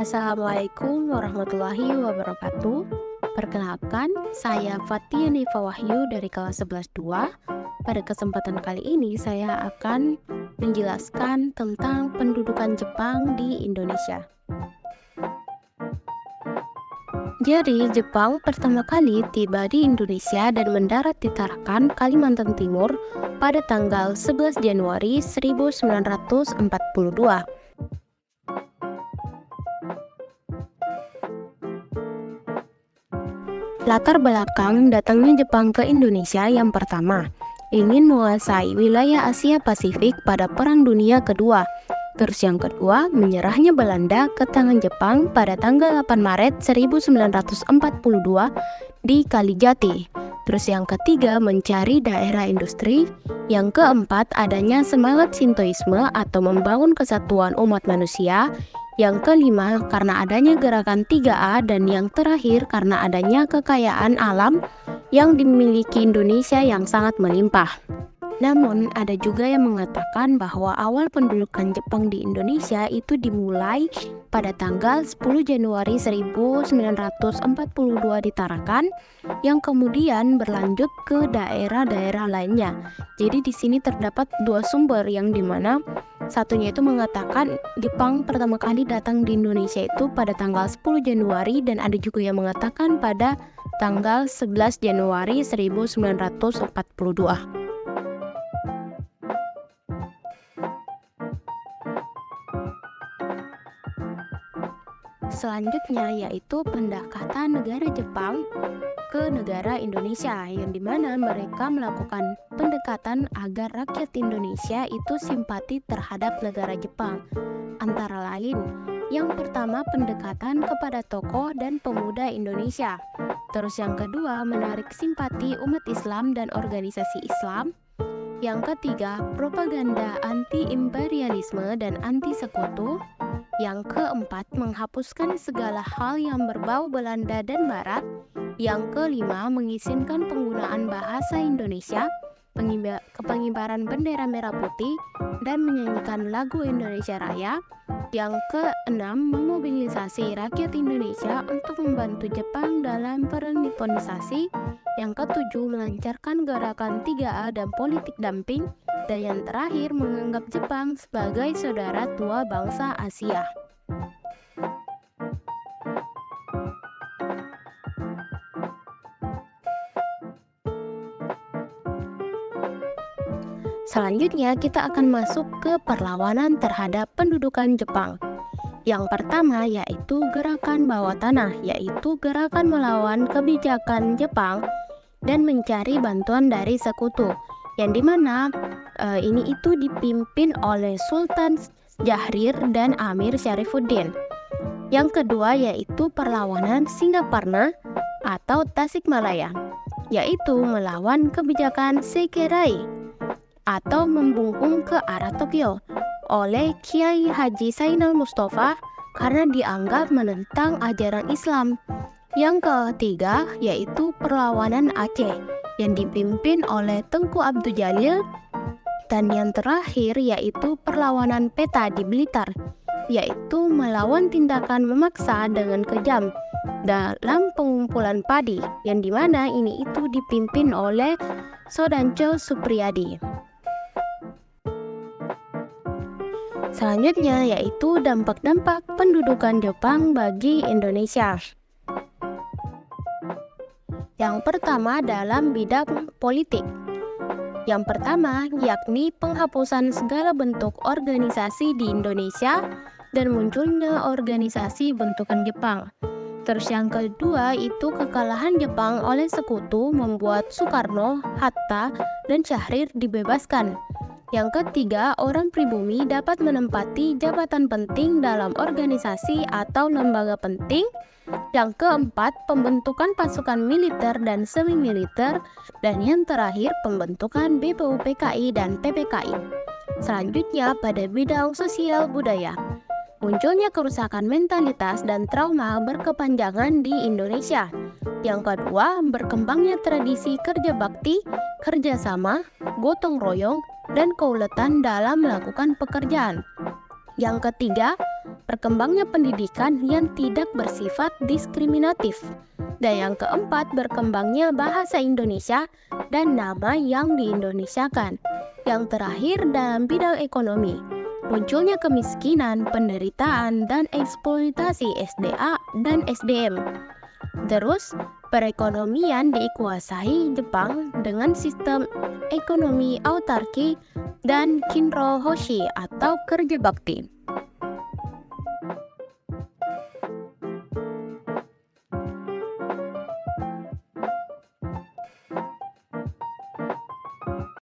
Assalamualaikum warahmatullahi wabarakatuh. Perkenalkan, saya Fatia Nifa Wahyu dari kelas 11-2. Pada kesempatan kali ini saya akan menjelaskan tentang pendudukan Jepang di Indonesia. Jadi, Jepang pertama kali tiba di Indonesia dan mendarat di Tarakan, Kalimantan Timur pada tanggal 11 Januari 1942. Latar belakang datangnya Jepang ke Indonesia yang pertama, ingin menguasai wilayah Asia Pasifik pada Perang Dunia Kedua. Terus yang kedua, menyerahnya Belanda ke tangan Jepang pada tanggal 8 Maret 1942 di Kalijati. Terus yang ketiga, mencari daerah industri. Yang keempat, adanya semangat Shintoisme atau membangun kesatuan umat manusia. Yang kelima, karena adanya gerakan 3A, dan yang terakhir karena adanya kekayaan alam yang dimiliki Indonesia yang sangat melimpah. Namun, ada juga yang mengatakan bahwa awal pendudukan Jepang di Indonesia itu dimulai pada tanggal 10 Januari 1942 di Tarakan, yang kemudian berlanjut ke daerah-daerah lainnya. Jadi di sini terdapat dua sumber, yang dimana satunya itu mengatakan Jepang pertama kali datang di Indonesia itu pada tanggal 10 Januari, dan ada juga yang mengatakan pada tanggal 11 Januari 1942. Selanjutnya yaitu pendekatan negara Jepang ke negara Indonesia, yang dimana mereka melakukan pendekatan agar rakyat Indonesia itu simpati terhadap negara Jepang. Antara lain, yang pertama pendekatan kepada tokoh dan pemuda Indonesia. Terus yang kedua, menarik simpati umat Islam dan organisasi Islam. Yang ketiga, propaganda anti-imperialisme dan anti-sekutu. Yang keempat, menghapuskan segala hal yang berbau Belanda dan Barat. Yang kelima, mengizinkan penggunaan bahasa Indonesia, pengibaran bendera merah putih, dan menyanyikan lagu Indonesia Raya. Yang keenam, memobilisasi rakyat Indonesia untuk membantu Jepang dalam perniponisasi. Yang ketujuh, melancarkan gerakan 3A dan politik dumping. Dan yang terakhir, menganggap Jepang sebagai saudara tua bangsa Asia. Selanjutnya kita akan masuk ke perlawanan terhadap pendudukan Jepang. Yang pertama yaitu gerakan bawah tanah, yaitu gerakan melawan kebijakan Jepang dan mencari bantuan dari sekutu, yang dimana ini itu dipimpin oleh Sultan Syahrir dan Amir Syarifuddin. Yang kedua yaitu perlawanan Singaparna atau Tasikmalaya, yaitu melawan kebijakan Sekerai atau membungkung ke arah Tokyo oleh Kiai Haji Zainal Mustafa karena dianggap menentang ajaran Islam. Yang ketiga yaitu perlawanan Aceh yang dipimpin oleh Tengku Abdul Jalil. Dan yang terakhir yaitu perlawanan Peta di Blitar, yaitu melawan tindakan memaksa dengan kejam dalam pengumpulan padi, yang dimana ini itu dipimpin oleh Sodanco Supriyadi. Selanjutnya yaitu dampak-dampak pendudukan Jepang bagi Indonesia. Yang pertama dalam bidang politik. Yang pertama yakni penghapusan segala bentuk organisasi di Indonesia dan munculnya organisasi bentukan Jepang. Terus yang kedua itu kekalahan Jepang oleh sekutu membuat Soekarno, Hatta, dan Syahrir dibebaskan. Yang ketiga, orang pribumi dapat menempati jabatan penting dalam organisasi atau lembaga penting. Yang keempat, pembentukan pasukan militer dan semi-militer. Dan yang terakhir, pembentukan BPUPKI dan PPKI. Selanjutnya, pada bidang sosial budaya, munculnya kerusakan mentalitas dan trauma berkepanjangan di Indonesia. Yang kedua, berkembangnya tradisi kerja bakti, kerjasama, gotong royong, dan keuletan dalam melakukan pekerjaan. Yang ketiga, berkembangnya pendidikan yang tidak bersifat diskriminatif. Dan yang keempat, berkembangnya bahasa Indonesia dan nama yang diindonesiakan. Yang terakhir, dalam bidang ekonomi, munculnya kemiskinan, penderitaan, dan eksploitasi SDA dan SDM. Terus, perekonomian dikuasai Jepang dengan sistem ekonomi autarki dan kinro hoshi atau kerja bakti.